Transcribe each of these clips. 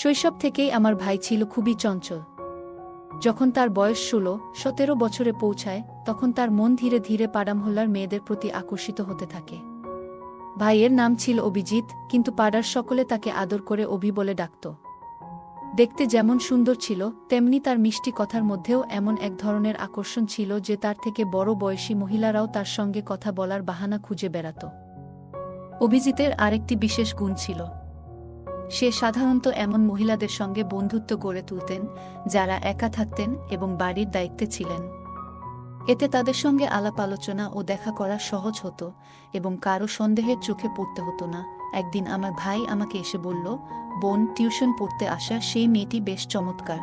শৈশব থেকেই আমার ভাই ছিল খুবই চঞ্চল। যখন তার বয়স ১৬-১৭ বছরে পৌঁছায় তখন তার মন ধীরে ধীরে পাড়ামহল্লার মেয়েদের প্রতি আকর্ষিত হতে থাকে। ভাইয়ের নাম ছিল অভিজিৎ, কিন্তু পাড়ার সকলে তাকে আদর করে অভি বলে ডাকত। দেখতে যেমন সুন্দর ছিল তেমনি তার মিষ্টি কথার মধ্যেও এমন এক ধরনের আকর্ষণ ছিল যে তার থেকে বড় বয়সী মহিলারাও তার সঙ্গে কথা বলার বাহানা খুঁজে বেড়াত। অভিজিতের আরেকটি বিশেষ গুণ ছিল, সে সাধারণত এমন মহিলাদের সঙ্গে বন্ধুত্ব গড়ে তুলতেন যারা একা থাকতেন এবং বাড়ির দায়িত্বে ছিলেন। এতে তাদের সঙ্গে আলাপ আলোচনা ও দেখা করা সহজ হতো এবং কারো সন্দেহের চোখে পড়তে হতো না। একদিন আমার ভাই আমাকে এসে বলল, বোন, টিউশন পড়তে আসা সেই মেয়েটি বেশ চমৎকার।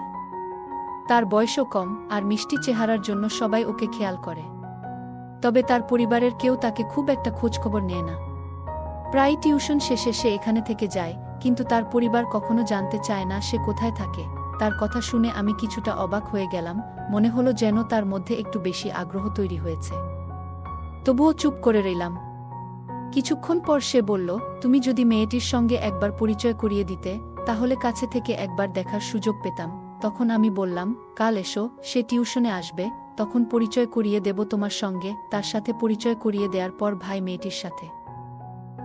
তার বয়সও কম আর মিষ্টি চেহারার জন্য সবাই ওকে খেয়াল করে। তবে তার পরিবারের কেউ তাকে খুব একটা খোঁজখবর নেয় না। প্রায় টিউশন শেষে সে এখানে থেকে যায়, কিন্তু তার পরিবার কখনো জানতে চায় না সে কোথায় থাকে। তার কথা শুনে আমি কিছুটা অবাক হয়ে গেলাম, মনে হলো যেন তার মধ্যে একটু বেশি আগ্রহ তৈরি হয়েছে। তবুও চুপ করে রইলাম। কিছুক্ষণ পর সে বলল, তুমি যদি মেয়েটির সঙ্গে একবার পরিচয় করিয়ে দিতে তাহলে কাছে থেকে একবার দেখার সুযোগ পেতাম। তখন আমি বললাম, কাল এসো, সে টিউশনে আসবে, তখন পরিচয় করিয়ে দেব তোমার সঙ্গে। তার সাথে পরিচয় করিয়ে দেওয়ার পর ভাই মেয়েটির সাথে।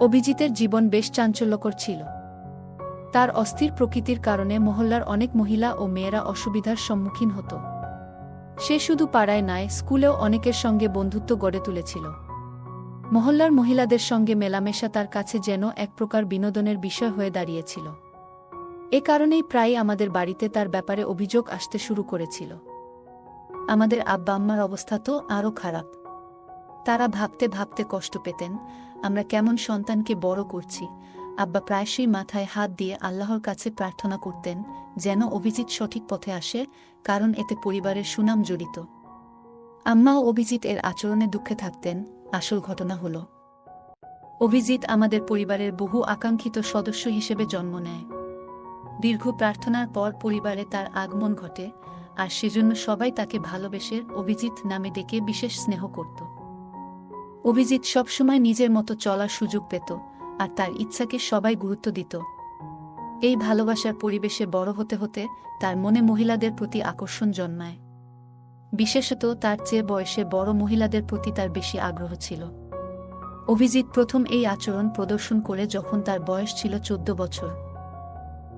অভিজিতের জীবন বেশ চাঞ্চল্যকর ছিল। তার অস্থির প্রকৃতির কারণে মহল্লার অনেক মহিলা ও মেয়েরা অসুবিধার সম্মুখীন হতো। সে শুধু পাড়ায় নয়, স্কুলেও অনেকের সঙ্গে বন্ধুত্ব গড়ে তুলেছিল। মহল্লার মহিলাদের সঙ্গে মেলামেশা তার কাছে যেন এক প্রকার বিনোদনের বিষয় হয়ে দাঁড়িয়েছিল। এ কারণেই প্রায় আমাদের বাড়িতে তার ব্যাপারে অভিযোগ আসতে শুরু করেছিল। আমাদের আব্বা আম্মার অবস্থা তো আরও খারাপ। তারা ভাবতে ভাবতে কষ্ট পেতেন, আমরা কেমন সন্তানকে বড় করছি। আব্বা প্রায়শই মাথায় হাত দিয়ে আল্লাহর কাছে প্রার্থনা করতেন যেন অভিজিৎ সঠিক পথে আসে, কারণ এতে পরিবারের সুনাম জড়িত। আম্মাও অভিজিৎ এর আচরণে দুঃখে থাকতেন। আসল ঘটনা হল, অভিজিৎ আমাদের পরিবারের বহু আকাঙ্ক্ষিত সদস্য হিসেবে জন্ম নেয়। দীর্ঘ প্রার্থনার পর পরিবারে তার আগমন ঘটে, আর সেজন্য সবাই তাকে ভালোবেসে অভিজিৎ নামে ডেকে বিশেষ স্নেহ করত। অভিজিৎ সবসময় নিজের মতো চলার সুযোগ পেত, আর তার ইচ্ছাকে সবাই গুরুত্ব দিত। এই ভালোবাসার পরিবেশে বড় হতে হতে তার মনে মহিলাদের প্রতি আকর্ষণ জন্মায়। বিশেষত তার চেয়ে বয়সে বড় মহিলাদের প্রতি তার বেশি আগ্রহ ছিল। অভিজিৎ প্রথম এই আচরণ প্রদর্শন করে যখন তার বয়স ছিল 14 বছর।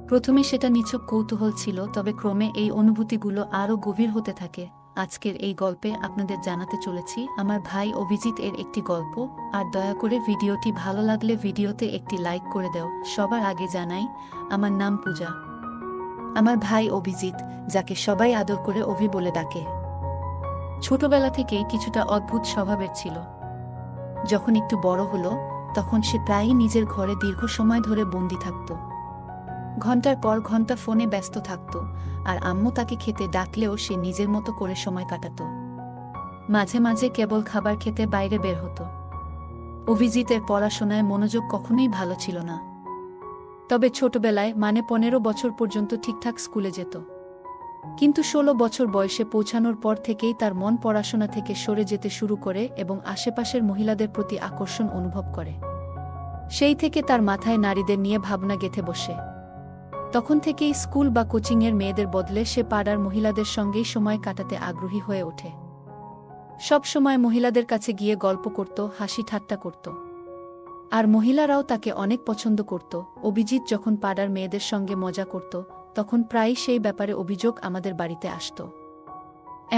প্রথমে সেটা নিছক কৌতূহল ছিল, তবে ক্রমে এই অনুভূতিগুলো আরও গভীর হতে থাকে। আজকের এই গল্পে আপনাদের জানাতে চলেছি আমার ভাই অভিজিৎ এর একটি গল্প। আর দয়া করে ভিডিওটি ভালো লাগলে ভিডিওতে একটি লাইক করে দাও। সবার আগে জানাই, আমার নাম পূজা। আমার ভাই অভিজিৎ, যাকে সবাই আদর করে অভি বলে ডাকে, ছোটবেলা থেকেই কিছুটা অদ্ভুত স্বভাবের ছিল। যখন একটু বড় হলো তখন সে প্রায়ই নিজের ঘরে দীর্ঘ সময় ধরে বন্দি থাকত। ঘন্টার পর ঘন্টা ফোনে ব্যস্ত থাকত, আর আম্মু তাকে খেতে ডাকলেও সে নিজের মতো করে সময় কাটাত। মাঝে মাঝে কেবল খাবার খেতে বাইরে বের হতো। অভিজিতের পড়াশোনায় মনোযোগ কখনোই ভালো ছিল না। তবে ছোটবেলায় 15 বছর পর্যন্ত ঠিকঠাক স্কুলে যেত। কিন্তু 16 বছর বয়সে পৌঁছানোর পর থেকেই তার মন পড়াশোনা থেকে সরে যেতে শুরু করে এবং আশেপাশের মহিলাদের প্রতি আকর্ষণ অনুভব করে। সেই থেকে তার মাথায় নারীদের নিয়ে ভাবনা গেঁথে বসে। তখন থেকেই স্কুল বা কোচিংয়ের মেয়েদের বদলে সে পাড়ার মহিলাদের সঙ্গেই সময় কাটাতে আগ্রহী হয়ে ওঠে। সব সময় মহিলাদের কাছে গিয়ে গল্প করত, হাসি ঠাট্টা করত। আর মহিলারাও তাকে অনেক পছন্দ করত। অভিজিৎ যখন পাড়ার মেয়েদের সঙ্গে মজা করত তখন প্রায়ই সেই ব্যাপারে অভিযোগ আমাদের বাড়িতে আসত।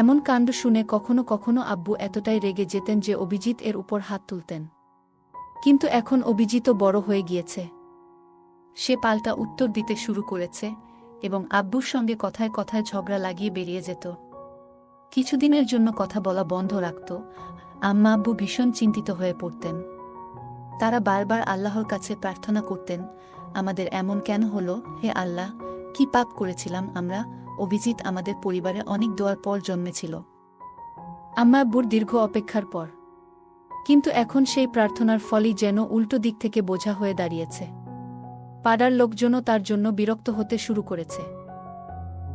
এমন কাণ্ড শুনে কখনো কখনো আব্বু এতটাই রেগে যেতেন যে অভিজিৎ এর উপর হাত তুলতেন। কিন্তু এখন অভিজিৎও বড় হয়ে গিয়েছে। সে পাল্টা উত্তর দিতে শুরু করেছে এবং আব্বুর সঙ্গে কথায় কথায় ঝগড়া লাগিয়ে বেরিয়ে যেত। কিছুদিনের জন্য কথা বলা বন্ধ রাখত। আম্মা আব্বু ভীষণ চিন্তিত হয়ে পড়তেন। তারা বারবার আল্লাহর কাছে প্রার্থনা করতেন, আমাদের এমন কেন হলো? হে আল্লাহ, কি পাপ করেছিলাম আমরা? অভিজিৎ আমাদের পরিবারে অনেক দোয়ার পর জন্মেছিল, আম্মা আব্বুর দীর্ঘ অপেক্ষার পর। কিন্তু এখন সেই প্রার্থনার ফলই যেন উল্টো দিক থেকে বোঝা হয়ে দাঁড়িয়েছে। পাড়ার লোকজনও তার জন্য বিরক্ত হতে শুরু করেছে।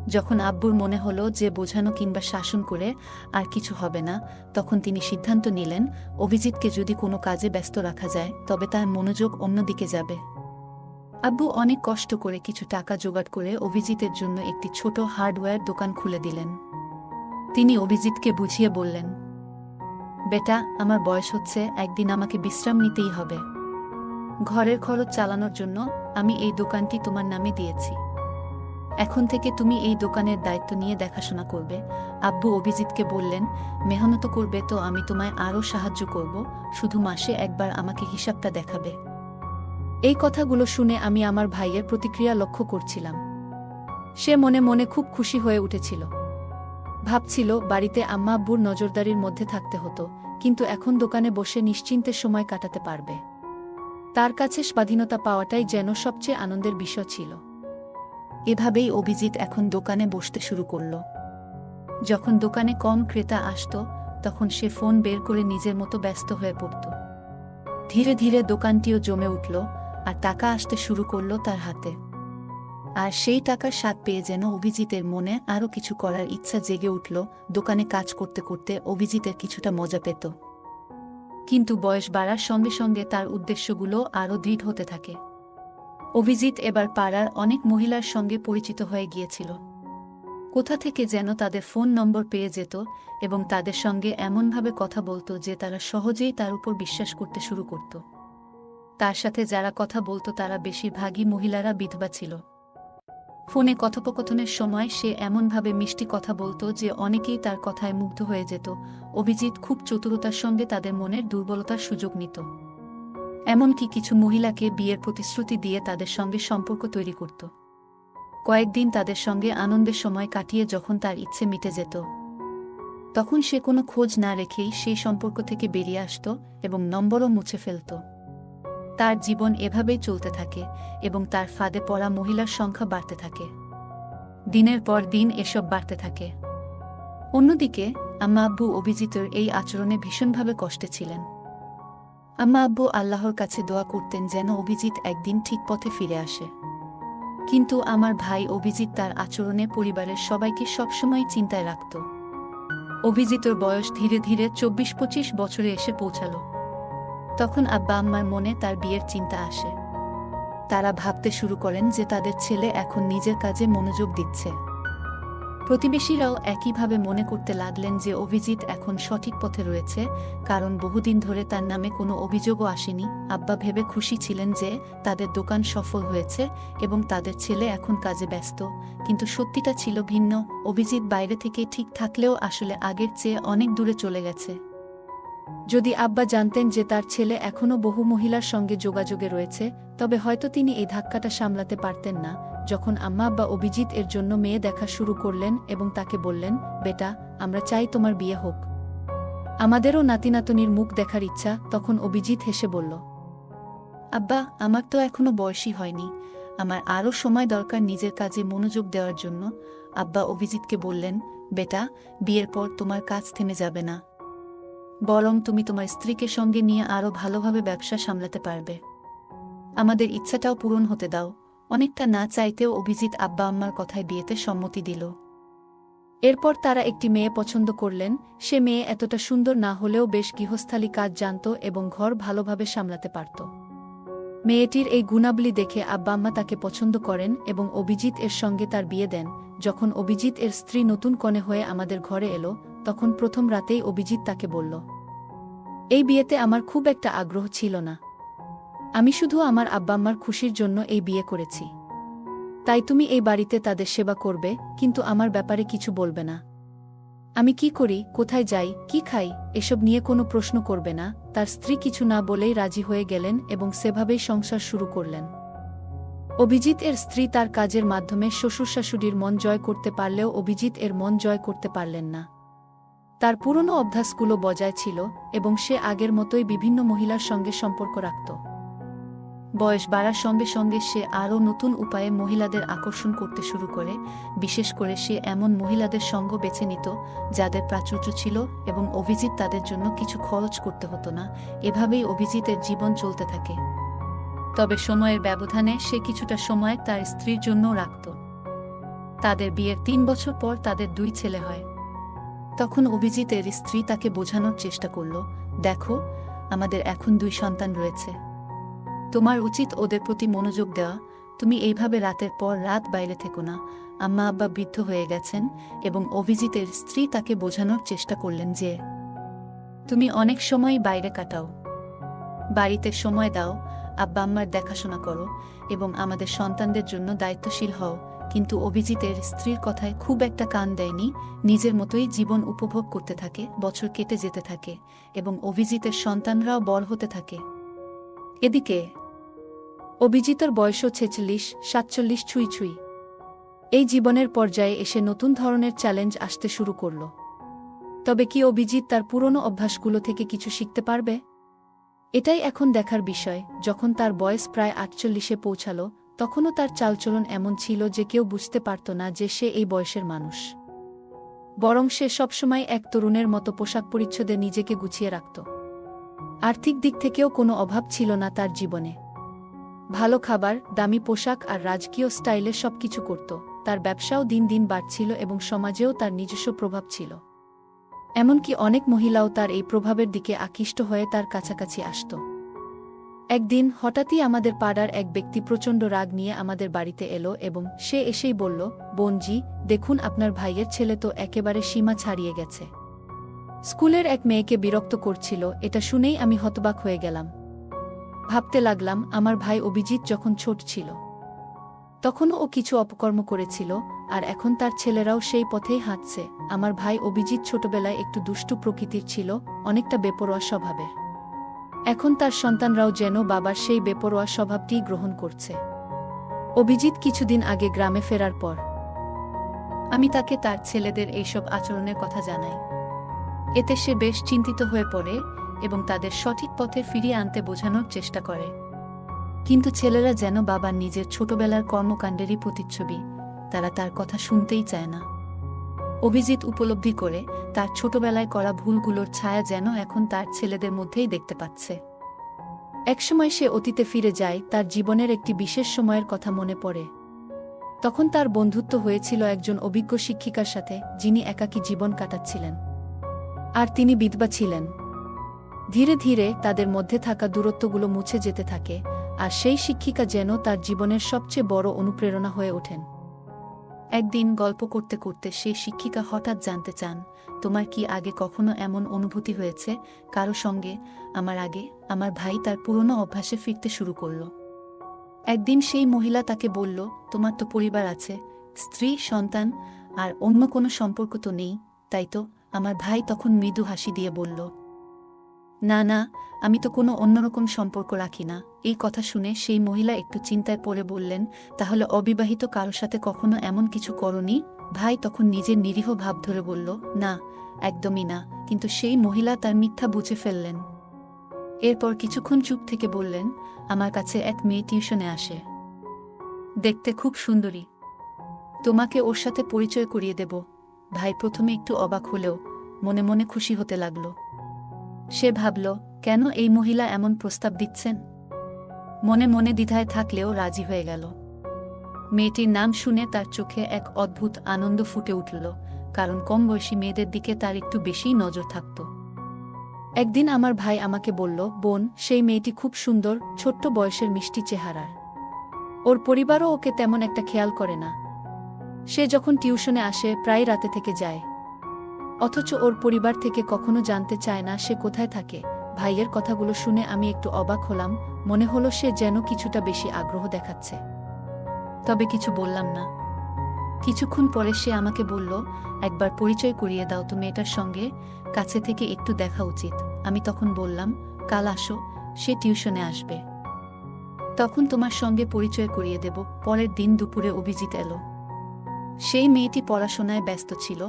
যখন আব্বুর মনে হলো যে বোঝানো কিংবা শাসন করে আর কিছু হবে না, তখন তিনি সিদ্ধান্ত নিলেন অভিজিৎকে যদি কোনো কাজে ব্যস্ত রাখা যায় তবে তার মনোযোগ অন্যদিকে যাবে। আব্বু অনেক কষ্ট করে কিছু টাকা জোগাড় করে অভিজিতের জন্য একটি ছোট হার্ডওয়্যার দোকান খুলে দিলেন। তিনি অভিজিৎকে বুঝিয়ে বললেন, বেটা, আমার বয়স হচ্ছে, একদিন আমাকে বিশ্রাম নিতেই হবে। ঘরের খরচ চালানোর জন্য আমি এই দোকানটি তোমার নামে দিয়েছি। এখন থেকে তুমি এই দোকানের দায়িত্ব নিয়ে দেখাশোনা করবে। আব্বু অভিজিৎকে বললেন, মেহনত করবে তো আমি তোমায় আরও সাহায্য করব, শুধু মাসে একবার আমাকে হিসাবটা দেখাবে। এই কথাগুলো শুনে আমি আমার ভাইয়ের প্রতিক্রিয়া লক্ষ্য করছিলাম। সে মনে মনে খুব খুশি হয়ে উঠেছিল। ভাবছিল বাড়িতে আম্মা আব্বুর নজরদারির মধ্যে থাকতে হতো, কিন্তু এখন দোকানে বসে নিশ্চিন্তে সময় কাটাতে পারবে। তার কাছে স্বাধীনতা পাওয়াটাই যেন সবচেয়ে আনন্দের বিষয় ছিল। এভাবেই অভিজিৎ এখন দোকানে বসতে শুরু করল। যখন দোকানে কম ক্রেতা আসত, তখন সে ফোন বের করে নিজের মতো ব্যস্ত হয়ে পড়ত। ধীরে ধীরে দোকানটিও জমে উঠল, আর টাকা আসতে শুরু করল তার হাতে। আর সেই টাকার স্বাদ পেয়ে যেন অভিজিতের মনে আরও কিছু করার ইচ্ছা জেগে উঠল। দোকানে কাজ করতে করতে অভিজিতের কিছুটা মজা পেত, কিন্তু বয়স বাড়ার সঙ্গে সঙ্গে তার উদ্দেশ্যগুলো আরও দৃঢ় হতে থাকে। অভিজিৎ এবার পাড়ার অনেক মহিলার সঙ্গে পরিচিত হয়ে গিয়েছিল। কোথা থেকে যেন তাদের ফোন নম্বর পেয়ে যেত এবং তাদের সঙ্গে এমনভাবে কথা বলতো যে তারা সহজেই তার উপর বিশ্বাস করতে শুরু করত। তার সাথে যারা কথা বলতো তারা বেশিরভাগই মহিলারা বিধবা ছিল। ফোনে কথোপকথনের সময় সে এমনভাবে মিষ্টি কথা বলতো যে অনেকেই তার কথায় মুগ্ধ হয়ে যেত। অভিজিৎ খুব চতুরতার সঙ্গে তাদের মনের দুর্বলতার সুযোগ নিত। এমনকি কিছু মহিলাকে বিয়ের প্রতিশ্রুতি দিয়ে তাদের সঙ্গে সম্পর্ক তৈরি করত। কয়েকদিন তাদের সঙ্গে আনন্দের সময় কাটিয়ে যখন তার ইচ্ছে মিটে যেত, তখন সে কোনো খোঁজ না রেখেই সেই সম্পর্ক থেকে বেরিয়ে আসত এবং নম্বরও মুছে ফেলত। তার জীবন এভাবেই চলতে থাকে এবং তার ফাঁদে পড়া মহিলার সংখ্যা বাড়তে থাকে। দিনের পর দিন এসব বাড়তে থাকে। অন্যদিকে আম্মা আব্বু অভিজিতের এই আচরণে ভীষণভাবে কষ্টে ছিলেন। আম্মা আব্বু আল্লাহর কাছে দোয়া করতেন যেন অভিজিৎ একদিন ঠিক পথে ফিরে আসে। কিন্তু আমার ভাই অভিজিৎ তার আচরণে পরিবারের সবাইকে সবসময় চিন্তায় রাখত। অভিজিতের বয়স ধীরে ধীরে 24-25 বছরে এসে পৌঁছাল। তখন আব্বা আম্মার মনে তার বিয়ের চিন্তা আসে। তারা ভাবতে শুরু করেন যে তাদের ছেলে এখন নিজের কাজে মনোযোগ দিচ্ছে। প্রতিবেশীরাও একইভাবে মনে করতে লাগলেন যে অভিজিৎ এখন সঠিক পথে রয়েছে, কারণ বহুদিন ধরে তার নামে কোনো অভিযোগও আসেনি। আব্বা ভেবে খুশি ছিলেন যে তাদের দোকান সফল হয়েছে এবং তাদের ছেলে এখন কাজে ব্যস্ত, কিন্তু সত্যিটা ছিল ভিন্ন। অভিজিৎ বাইরে থেকে ঠিক থাকলেও আসলে আগের চেয়ে অনেক দূরে চলে গেছে। যদি আব্বা জানতেন যে তার ছেলে এখনও বহু মহিলার সঙ্গে যোগাযোগে রয়েছে, তবে হয়তো তিনি এই ধাক্কাটা সামলাতে পারতেন না। যখন আম্মা আব্বা অভিজিৎ এর জন্য মেয়ে দেখা শুরু করলেন এবং তাকে বললেন, বেটা, আমরা চাই তোমার বিয়ে হোক, আমাদেরও নাতিনাতনির মুখ দেখার ইচ্ছা, তখন অভিজিৎ হেসে বলল, আব্বা, আমার তো এখনো বয়সই হয়নি, আমার আরও সময় দরকার নিজের কাজে মনোযোগ দেওয়ার জন্য। আব্বা অভিজিৎকে বললেন, বেটা, বিয়ের পর তোমার কাজ থেমে যাবে না, বরং তুমি তোমার স্ত্রীকে সঙ্গে নিয়ে আরও ভালোভাবে ব্যবসা সামলাতে পারবে। আমাদের ইচ্ছাটাও পূরণ হতে দাও। অনেকটা না চাইতেও অভিজিৎ আব্বা আম্মার কথায় বিয়েতে সম্মতি দিল। এরপর তারা একটি মেয়ে পছন্দ করলেন। সে মেয়ে এতটা সুন্দর না হলেও বেশ গৃহস্থালী কাজ জানত এবং ঘর ভালোভাবে সামলাতে পারত। মেয়েটির এই গুণাবলী দেখে আব্বা আম্মা তাকে পছন্দ করেন এবং অভিজিৎ এর সঙ্গে তার বিয়ে দেন। যখন অভিজিৎ এর স্ত্রী নতুন কনে হয়ে আমাদের ঘরে এলো, তখন প্রথম রাতেই অভিজিৎ তাকে বলল, এই বিয়েতে আমার খুব একটা আগ্রহ ছিল না, আমি শুধু আমার আব্বা আম্মার খুশির জন্য এই বিয়ে করেছি। তাই তুমি এই বাড়িতে তাদের সেবা করবে, কিন্তু আমার ব্যাপারে কিছু বলবে না। আমি কি করি, কোথায় যাই, কি খাই, এসব নিয়ে কোনো প্রশ্ন করবে না। তার স্ত্রী কিছু না বলেই রাজি হয়ে গেলেন এবং সেভাবেই সংসার শুরু করলেন। অভিজিৎ এর স্ত্রী তার কাজের মাধ্যমে শ্বশুর শাশুড়ির মন জয় করতে পারলেও অভিজিৎ এর মন জয় করতে পারলেন না। তার পুরনো অভ্যাসগুলো বজায় ছিল এবং সে আগের মতোই বিভিন্ন মহিলার সঙ্গে সম্পর্ক রাখত। বয়স বাড়ার সঙ্গে সঙ্গে সে আরও নতুন উপায়ে মহিলাদের আকর্ষণ করতে শুরু করে। বিশেষ করে সে এমন মহিলাদের সঙ্গ বেছে নিত যাদের প্রাচুর্য ছিল এবং অভিজিৎ তাদের জন্য কিছু খরচ করতে হতো না। এভাবেই অভিজিতের জীবন চলতে থাকে। তবে সময়ের ব্যবধানে সে কিছুটা সময় তার স্ত্রীর জন্যও রাখত। তাদের বিয়ের 3 বছর পর তাদের 2 ছেলে হয়। তখন অভিজিতের স্ত্রী তাকে বোঝানোর চেষ্টা করল, দেখো, আমাদের এখন 2 সন্তান রয়েছে। তোমার উচিত ওদের প্রতি মনোযোগ দেওয়া। তুমি এইভাবে রাতের পর রাত বাইরে থেকো না। আম্মা আব্বা বৃদ্ধ হয়ে গেছেন এবং অভিজিতের স্ত্রী তাকে বোঝানোর চেষ্টা করলেন যে তুমি অনেক সময় বাইরে কাটাও, বাড়িতে সময় দাও, আব্বা আম্মার দেখাশোনা করো এবং আমাদের সন্তানদের জন্য দায়িত্বশীল হও। কিন্তু অভিজিতের স্ত্রীর কথায় খুব একটা কান দেয়নি, নিজের মতোই জীবন উপভোগ করতে থাকে। বছর কেটে যেতে থাকে এবং অভিজিতের সন্তানরাও বড় হতে থাকে। এদিকে অভিজিতের বয়সও 46-47 ছুঁই ছুঁই। এই জীবনের পর্যায়ে এসে নতুন ধরনের চ্যালেঞ্জ আসতে শুরু করল। তবে কি অভিজিৎ তার পুরনো অভ্যাসগুলো থেকে কিছু শিখতে পারবে? এটাই এখন দেখার বিষয়। যখন তার বয়স প্রায় 48-এ পৌঁছাল, তখনও তার চালচলন এমন ছিল যে কেউ বুঝতে পারত না যে সে এই বয়সের মানুষ। বরং সে সবসময় এক তরুণের মতো পোশাক পরিচ্ছদে নিজেকে গুছিয়ে রাখত। আর্থিক দিক থেকেও কোনো অভাব ছিল না তার জীবনে। ভালো খাবার, দামি পোশাক আর রাজকীয় স্টাইলে সবকিছু করত। তার ব্যবসাও দিন দিন বাড়ছিল এবং সমাজেও তার নিজস্ব প্রভাব ছিল। এমনকি অনেক মহিলাও তার এই প্রভাবের দিকে আকৃষ্ট হয়ে তার কাছাকাছি আসত। একদিন হঠাৎই আমাদের পাড়ার এক ব্যক্তি প্রচণ্ড রাগ নিয়ে আমাদের বাড়িতে এলো এবং সে এসেই বলল, বোনজি, দেখুন আপনার ভাইয়ের ছেলে তো একেবারে সীমা ছাড়িয়ে গেছে। স্কুলের এক মেয়েকে বিরক্ত করছিল। এটা শুনেই আমি হতবাক হয়ে গেলাম। ভাবতে লাগলাম, আমার ভাই অভিজিৎ যখন ছোট ছিল তখনও ও কিছু অপকর্ম করেছিল, আর এখন তার ছেলেরাও সেই পথেই হাঁটছে। আমার ভাই অভিজিৎ ছোটবেলায় একটু দুষ্টু প্রকৃতির ছিল, অনেকটা বেপরোয়া স্বভাবের। এখন তার সন্তানরাও যেন বাবার সেই বেপরোয়া স্বভাবটিই গ্রহণ করছে। অভিজিৎ কিছুদিন আগে গ্রামে ফেরার পর আমি তাকে তার ছেলেদের এইসব আচরণের কথা জানাই। এতে সে বেশ চিন্তিত হয়ে পড়ে এবং তাদের সঠিক পথে ফিরিয়ে আনতে বোঝানোর চেষ্টা করে। কিন্তু ছেলেরা যেন বাবার নিজের ছোটবেলার কর্মকাণ্ডেরই প্রতিচ্ছবি, তারা তার কথা শুনতেই চায় না। অভিজিৎ উপলব্ধি করে তার ছোটবেলায় করা ভুলগুলোর ছায়া যেন এখন তার ছেলেদের মধ্যেই দেখতে পাচ্ছে। একসময় সে অতীতে ফিরে যায়, তার জীবনের একটি বিশেষ সময়ের কথা মনে পড়ে। তখন তার বন্ধুত্ব হয়েছিল একজন অভিজ্ঞ শিক্ষিকার সাথে, যিনি একাকী জীবন কাটাচ্ছিলেন আর তিনি বিধবা ছিলেন। ধীরে ধীরে তাদের মধ্যে থাকা দূরত্বগুলো মুছে যেতে থাকে, আর সেই শিক্ষিকা যেন তার জীবনের সবচেয়ে বড় অনুপ্রেরণা হয়ে ওঠেন। একদিন গল্প করতে করতে সেই শিক্ষিকা হঠাৎ জানতে চান, তোমার কি আগে কখনো এমন অনুভূতি হয়েছে কারো সঙ্গে? আমার আগে আমার ভাই তার পুরনো অভ্যাসে ফিরতে শুরু করল। একদিন সেই মহিলা তাকে বলল, তোমার তো পরিবার আছে, স্ত্রী, সন্তান, আর অন্য কোনো সম্পর্ক তো নেই, তাই তো? আমার ভাই তখন মৃদু হাসি দিয়ে বলল, না না, আমি তো কোনো অন্যরকম সম্পর্ক রাখি না। এই কথা শুনে সেই মহিলা একটু চিন্তায় পড়ে বললেন, তাহলে অবিবাহিত কারো সাথে কখনো এমন কিছু করনি? ভাই তখন নিজের নিরীহ ভাব ধরে বলল, না, একদমই না। কিন্তু সেই মহিলা তার মিথ্যা বুঝে ফেললেন। এরপর কিছুক্ষণ চুপ থেকে বললেন, আমার কাছে এক মেয়ে টিউশনে আসে, দেখতে খুব সুন্দরী, তোমাকে ওর সাথে পরিচয় করিয়ে দেব। ভাই প্রথমে একটু অবাক হলেও মনে মনে খুশি হতে লাগল। সে ভাবল, কেন এই মহিলা এমন প্রস্তাব দিচ্ছেন? মনে মনে দ্বিধায় থাকলেও রাজি হয়ে গেল। মেয়েটির নাম শুনে তার চোখে এক অদ্ভুত আনন্দ ফুটে উঠল, কারণ কম বয়সী মেয়েদের দিকে তার একটু বেশিই নজর থাকত। একদিন আমার ভাই আমাকে বলল, বোন, সেই মেয়েটি খুব সুন্দর, ছোট্ট বয়সের মিষ্টি চেহারার। ওর পরিবারও ওকে তেমন একটা খেয়াল করে না। সে যখন টিউশনে আসে প্রায় রাতে থেকে যায়, অথচ ওর পরিবার থেকে কখনো জানতে চায় না সে কোথায় থাকে। ভাইয়ের কথাগুলো শুনে আমি একটু অবাক হলাম, মনে হলো সে যেন কিছুটা বেশি আগ্রহ দেখাচ্ছে। তবে কিছু বললাম না। কিছুক্ষণ পরে সে আমাকে বলল, একবার পরিচয় করিয়ে দাও তো মেয়েটার সঙ্গে, কাছে থেকে একটু দেখা উচিত। আমি তখন বললাম, কাল আসো, সে টিউশনে আসবে, তখন তোমার সঙ্গে পরিচয় করিয়ে দেব। পরের দিন দুপুরে অভিজিৎ এলো। সেই মেয়েটি পড়াশোনায় ব্যস্ত ছিল,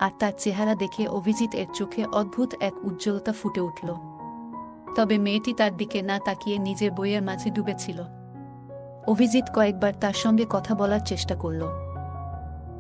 আর তার চেহারা দেখে অভিজিৎ এর চোখে অদ্ভুত এক উজ্জ্বলতা ফুটে উঠল। তবে মেয়েটি তার দিকে না তাকিয়ে নিজের বইয়ের মাঝে ডুবেছিল। অভিজিৎ কয়েকবার তার সঙ্গে কথা বলার চেষ্টা করল,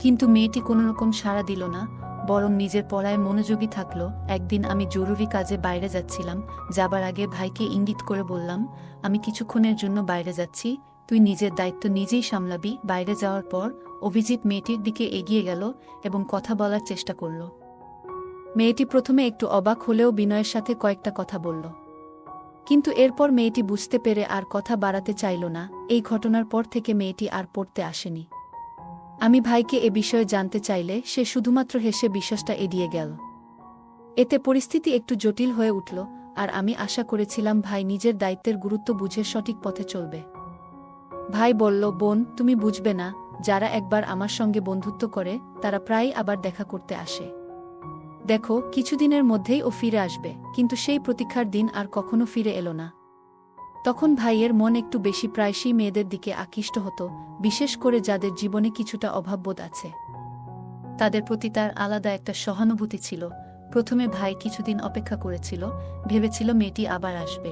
কিন্তু মেয়েটি কোনোরকম সাড়া দিল না, বরং নিজের পড়ায় মনোযোগী থাকল। একদিন আমি জরুরি কাজে বাইরে যাচ্ছিলাম। যাবার আগে ভাইকে ইঙ্গিত করে বললাম, আমি কিছুক্ষণের জন্য বাইরে যাচ্ছি, তুই নিজের দায়িত্ব নিজেই সামলাবি। বাইরে যাওয়ার পর অভিজিৎ মেয়েটির দিকে এগিয়ে গেল এবং কথা বলার চেষ্টা করল। মেয়েটি প্রথমে একটু অবাক হলেও বিনয়ের সাথে কয়েকটা কথা বলল। কিন্তু এরপর মেয়েটি বুঝতে পেরে আর কথা বাড়াতে চাইল না। এই ঘটনার পর থেকে মেয়েটি আর পড়তে আসেনি। আমি ভাইকে এ বিষয়ে জানতে চাইলে সে শুধুমাত্র হেসে বিষয়টা এড়িয়ে গেল। এতে পরিস্থিতি একটু জটিল হয়ে উঠল, আর আমি আশা করেছিলাম ভাই নিজের দায়িত্বের গুরুত্ব বুঝে সঠিক পথে চলবে। ভাই বলল, বোন, তুমি বুঝবে না, যারা একবার আমার সঙ্গে বন্ধুত্ব করে তারা প্রায়ই আবার দেখা করতে আসে। দেখো, কিছুদিনের মধ্যেই ও ফিরে আসবে, কিন্তু সেই প্রতীক্ষার দিন আর কখনো ফিরে এলো না। তখন ভাইয়ের মন একটু বেশি প্রায়শই মেয়েদের দিকে আকৃষ্ট হতো, বিশেষ করে যাদের জীবনে কিছুটা অভাববোধ আছে। তাদের প্রতি তার আলাদা একটা সহানুভূতি ছিল। প্রথমে ভাই কিছুদিন অপেক্ষা করেছিল, ভেবেছিল মেয়েটি আবার আসবে।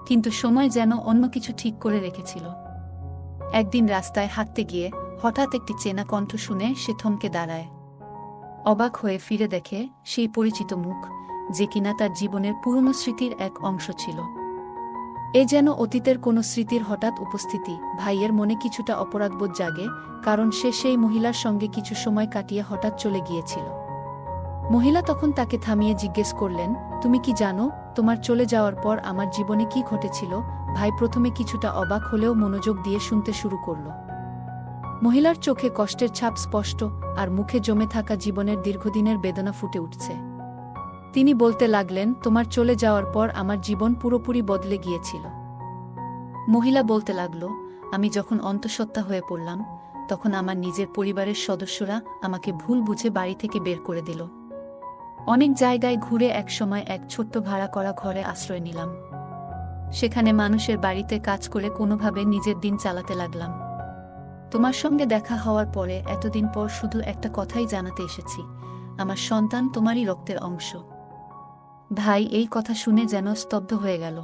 কিন্তু সময় যেন অন্য কিছু ঠিক করে রেখেছিল। একদিন রাস্তায় হাঁটতে গিয়ে হঠাৎ একটি চেনা কণ্ঠ শুনে সে থমকে দাঁড়ায়। অবাক হয়ে ফিরে দেখে সেই পরিচিত মুখ, যে কিনা তার জীবনের পুরনো স্মৃতির এক অংশ ছিল। এ যেন অতীতের কোনো স্মৃতির হঠাৎ উপস্থিতি। ভাইয়ের মনে কিছুটা অপরাধবোধ জাগে, কারণ সে সেই মহিলার সঙ্গে কিছু সময় কাটিয়ে হঠাৎ চলে গিয়েছিল। মহিলা তখন তাকে থামিয়ে জিজ্ঞেস করলেন, তুমি কি জানো তোমার চলে যাওয়ার পর আমার জীবনে কি ঘটেছিল? ভাই প্রথমে কিছুটা অবাক হলেও মনোযোগ দিয়ে শুনতে শুরু করল। মহিলার চোখে কষ্টের ছাপ স্পষ্ট, আর মুখে জমে থাকা জীবনের দীর্ঘদিনের বেদনা ফুটে উঠছে। তিনি বলতে লাগলেন, তোমার চলে যাওয়ার পর আমার জীবন পুরোপুরি বদলে গিয়েছিল। মহিলা বলতে লাগল, আমি যখন অন্তঃসত্ত্বা হয়ে পড়লাম, তখন আমার নিজের পরিবারের সদস্যরা আমাকে ভুল বুঝে বাড়ি থেকে বের করে দিল। অনেক জায়গায় ঘুরে একসময় এক ছোট্ট ভাড়া করা ঘরে আশ্রয় নিলাম। সেখানে মানুষের বাড়িতে কাজ করে কোনোভাবে নিজের দিন চালাতে লাগলাম। তোমার সঙ্গে দেখা হওয়ার পরে এতদিন পর শুধু একটা কথাই জানাতে এসেছি, আমার সন্তান তোমারই রক্তের অংশ। ভাই এই কথা শুনে যেন স্তব্ধ হয়ে গেল।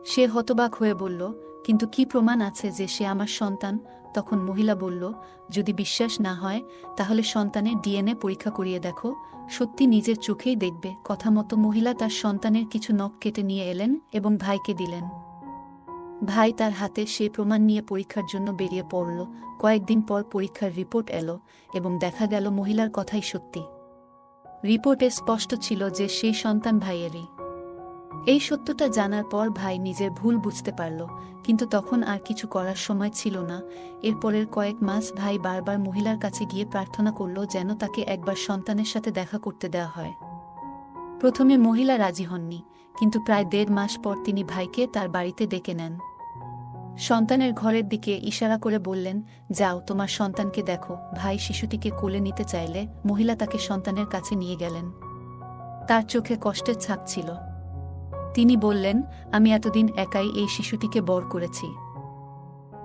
সে হতবাক হয়ে বলল, কিন্তু কি প্রমাণ আছে যে সে আমার সন্তান? তখন মহিলা বলল, যদি বিশ্বাস না হয় তাহলে সন্তানের ডিএনএ পরীক্ষা করিয়ে দেখো, সত্যি নিজের চোখেই দেখবে। কথা মতো মহিলা তার সন্তানের কিছু নখ কেটে নিয়ে এলেন এবং ভাইকে দিলেন। ভাই তার হাতে সেই প্রমাণ নিয়ে পরীক্ষার জন্য বেরিয়ে পড়ল। কয়েকদিন পর পরীক্ষার রিপোর্ট এলো এবং দেখা গেল মহিলার কথাই সত্যি। রিপোর্টে স্পষ্ট ছিল যে সেই সন্তান ভাইয়েরই। এই সত্যটা জানার পর ভাই নিজের ভুল বুঝতে পারল, কিন্তু তখন আর কিছু করার সময় ছিল না। এরপরের কয়েক মাস ভাই বারবার মহিলার কাছে গিয়ে প্রার্থনা করল যেন তাকে একবার সন্তানের সাথে দেখা করতে দেওয়া হয়। প্রথমে মহিলা রাজি হননি, কিন্তু প্রায় 1.5 মাস পর তিনি ভাইকে তার বাড়িতে ডেকে নেন। সন্তানের ঘরের দিকে ইশারা করে বললেন, যাও তোমার সন্তানকে দেখো। ভাই শিশুটিকে কোলে নিতে চাইলে মহিলা তাকে সন্তানের কাছে নিয়ে গেলেন। তার চোখে কষ্টের ছাপ ছিল। তিনি বললেন, আমি এতদিন একাই এই শিশুটিকে বড় করেছি।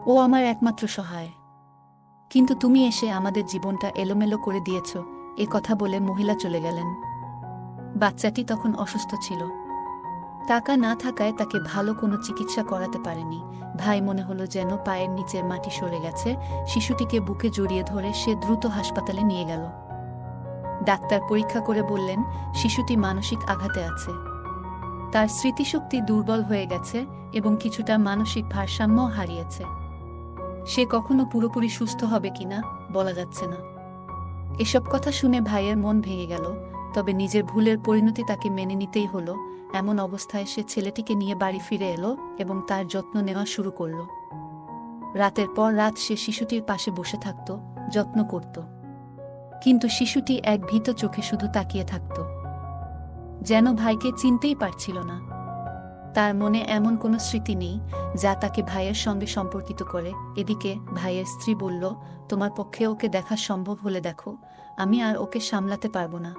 ও আমার একমাত্র সহায়। কিন্তু তুমি এসে আমাদের জীবনটা এলোমেলো করে দিয়েছ। এ কথা বলে মহিলা চলে গেলেন। বাচ্চাটি তখন অসুস্থ ছিল। টাকা না থাকায় তাকে ভালো কোনো চিকিৎসা করাতে পারেনি। ভাই মনে হলো যেন পায়ের নিচের মাটি সরে গেছে। শিশুটিকে বুকে জড়িয়ে ধরে সে দ্রুত হাসপাতালে নিয়ে গেল। ডাক্তার পরীক্ষা করে বললেন, শিশুটি মানসিক আঘাতে আছে। তার স্মৃতিশক্তি দুর্বল হয়ে গেছে এবং কিছুটা মানসিক ভারসাম্য হারিয়েছে। সে কখনো পুরোপুরি সুস্থ হবে কিনা বলা যাচ্ছে না। এসব কথা শুনে ভাইয়ের মন ভেঙে গেল, তবে নিজের ভুলের পরিণতি তাকে মেনে নিতেই হলো। এমন অবস্থায় সে ছেলেটিকে নিয়ে বাড়ি ফিরে এলো এবং তার যত্ন নেওয়া শুরু করল। রাতের পর রাত সে শিশুটির পাশে বসে থাকত, যত্ন করত। কিন্তু শিশুটি এক ভীত চোখে শুধু তাকিয়ে থাকত, যেন ভাইকে চিনতেই পারছিল না। তার মনে এমন কোনো স্মৃতি নেই যা তাকে ভাইয়ের সঙ্গে সম্পর্কিত করে। এদিকে ভাইয়ের স্ত্রী বলল, তোমার পক্ষে ওকে দেখা সম্ভব হলে দেখো, আমি আর ওকে সামলাতে পারবো না।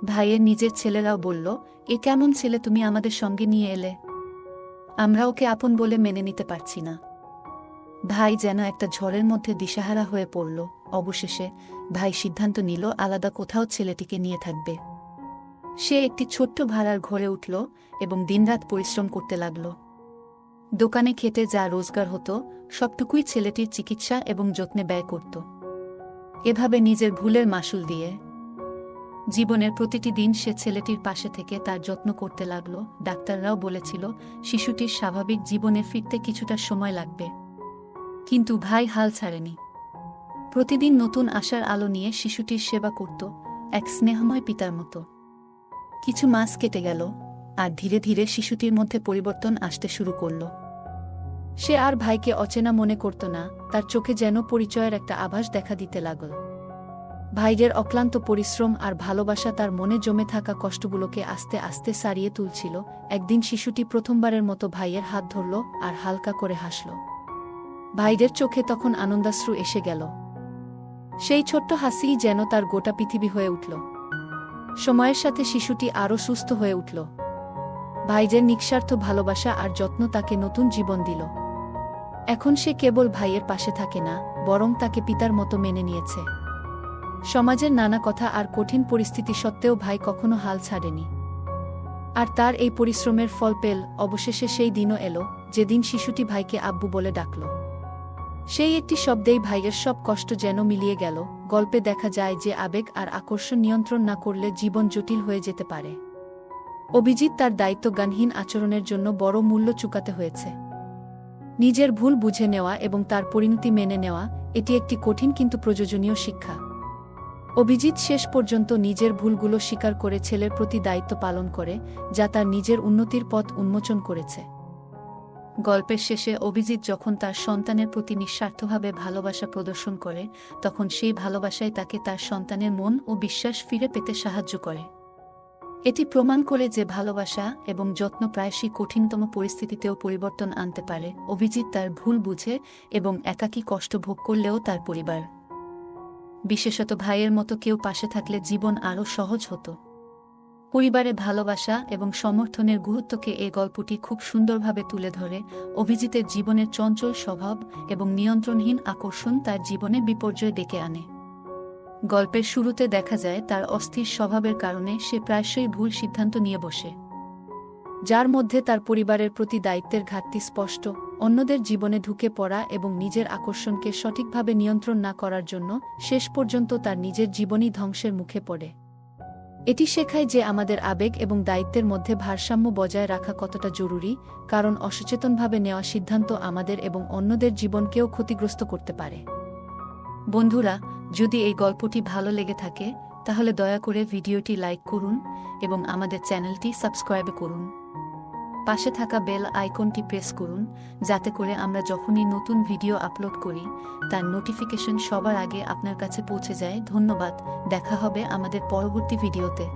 ভাইয়ের নিজের ছেলেরাও বলল, এ কেমন ছেলে তুমি আমাদের সঙ্গে নিয়ে এলে? আমরা ওকে আপন বলে মেনে নিতে পারছি না। ভাই যেন একটা ঝড়ের মধ্যে দিশাহারা হয়ে পড়ল। অবশেষে ভাই সিদ্ধান্ত নিল আলাদা কোথাও ছেলেটিকে নিয়ে থাকবে। সে একটি ছোট্ট ভাড়ার ঘরে উঠল এবং দিনরাত পরিশ্রম করতে লাগল। দোকানে খেতে যা রোজগার হতো সবটুকুই ছেলেটির চিকিৎসা এবং যত্নে ব্যয় করত। এভাবে নিজের ভুলের মাসুল দিয়ে জীবনের প্রতিটি দিন সে ছেলেটির পাশে থেকে তার যত্ন করতে লাগল। ডাক্তাররাও বলেছিল শিশুটির স্বাভাবিক জীবনে ফিরতে কিছুটা সময় লাগবে, কিন্তু ভাই হাল ছাড়েনি। প্রতিদিন নতুন আশার আলো নিয়ে শিশুটির সেবা করত, এক স্নেহময় পিতার মতো। কিছু মাস কেটে গেল। আর ধীরে ধীরে শিশুটির মধ্যে পরিবর্তন আসতে শুরু করল। সে আর ভাইকে অচেনা মনে করত না, তার চোখে যেন পরিচয়ের একটা আভাস দেখা দিতে লাগল। ভাইয়ের অক্লান্ত পরিশ্রম আর ভালোবাসা তার মনে জমে থাকা কষ্টগুলোকে আস্তে আস্তে সারিয়ে তুলছিল। একদিন শিশুটি প্রথমবারের মতো ভাইয়ের হাত ধরল আর হালকা করে হাসল। ভাইয়ের চোখে তখন আনন্দাশ্রু এসে গেল। সেই ছোট্ট হাসিই যেন তার গোটা পৃথিবী হয়ে উঠল। সময়ের সাথে শিশুটি আরও সুস্থ হয়ে উঠল। ভাইয়ের নিঃস্বার্থ ভালোবাসা আর যত্ন তাকে নতুন জীবন দিল। এখন সে কেবল ভাইয়ের পাশে থাকে না, বরং তাকে পিতার মতো মেনে নিয়েছে। সমাজের নানা কথা আর কঠিন পরিস্থিতি সত্ত্বেও ভাই কখনো হাল ছাড়েনি। আর তার এই পরিশ্রমের ফল পেল অবশেষে সেই দিনও এলো, যেদিন শিশুটি ভাইকে আব্বু বলে ডাকল। সেই একটি শব্দেই ভাইয়ের সব কষ্ট যেন মিলিয়ে গেল। গল্পে দেখা যায় যে আবেগ আর আকর্ষণ নিয়ন্ত্রণ না করলে জীবন জটিল হয়ে যেতে পারে। অভিজিৎ তার দায়িত্বজ্ঞানহীন আচরণের জন্য বড় মূল্য চুকাতে হয়েছে। নিজের ভুল বুঝে নেওয়া এবং তার পরিণতি মেনে নেওয়া, এটি একটি কঠিন কিন্তু প্রয়োজনীয় শিক্ষা। অভিজিৎ শেষ পর্যন্ত নিজের ভুলগুলো স্বীকার করে ছেলের প্রতি দায়িত্ব পালন করে, যা তার নিজের উন্নতির পথ উন্মোচন করেছে। গল্পের শেষে অভিজিৎ যখন তার সন্তানের প্রতি নিঃস্বার্থভাবে ভালোবাসা প্রদর্শন করে, তখন সেই ভালোবাসাই তাকে তার সন্তানের মন ও বিশ্বাস ফিরে পেতে সাহায্য করে। এটি প্রমাণ করে যে ভালোবাসা এবং যত্ন প্রায়শই কঠিনতম পরিস্থিতিতেও পরিবর্তন আনতে পারে। অভিজিৎ তার ভুল বুঝে এবং একাকী কষ্ট ভোগ করলেও তার পরিবার, বিশেষত ভাইয়ের মতো কেউ পাশে থাকলে জীবন আরও সহজ হতো। পরিবারে ভালোবাসা এবং সমর্থনের গুরুত্বকে এই গল্পটি খুব সুন্দরভাবে তুলে ধরে। অভিজিতের জীবনের চঞ্চল স্বভাব এবং নিয়ন্ত্রণহীন আকর্ষণ তার জীবনে বিপর্যয় ডেকে আনে। গল্পের শুরুতে দেখা যায় তার অস্থির স্বভাবের কারণে সে প্রায়শই ভুল সিদ্ধান্ত নিয়ে বসে, যার মধ্যে তার পরিবারের প্রতি দায়িত্বের ঘাটতি স্পষ্ট। অন্যদের জীবনে ঢুকে পড়া এবং নিজের আকর্ষণকে সঠিকভাবে নিয়ন্ত্রণ না করার জন্য শেষ পর্যন্ত তার নিজের জীবনই ধ্বংসের মুখে পড়ে। এটি শেখায় যে আমাদের আবেগ এবং দায়িত্বের মধ্যে ভারসাম্য বজায় রাখা কতটা জরুরি, কারণ অসচেতনভাবে নেওয়া সিদ্ধান্ত আমাদের এবং অন্যদের জীবনকেও ক্ষতিগ্রস্ত করতে পারে। বন্ধুরা, যদি এই গল্পটি ভালো লেগে থাকে তাহলে দয়া করে ভিডিওটি লাইক করুন এবং আমাদের চ্যানেলটি সাবস্ক্রাইব করুন। পাশে থাকা বেল আইকনটি প্রেস করুন, যাতে করে আমরা যখনই নতুন ভিডিও আপলোড করি তার নোটিফিকেশন সবার আগে আপনার কাছে পৌঁছে যায়। ধন্যবাদ। দেখা হবে আমাদের পরবর্তী ভিডিওতে।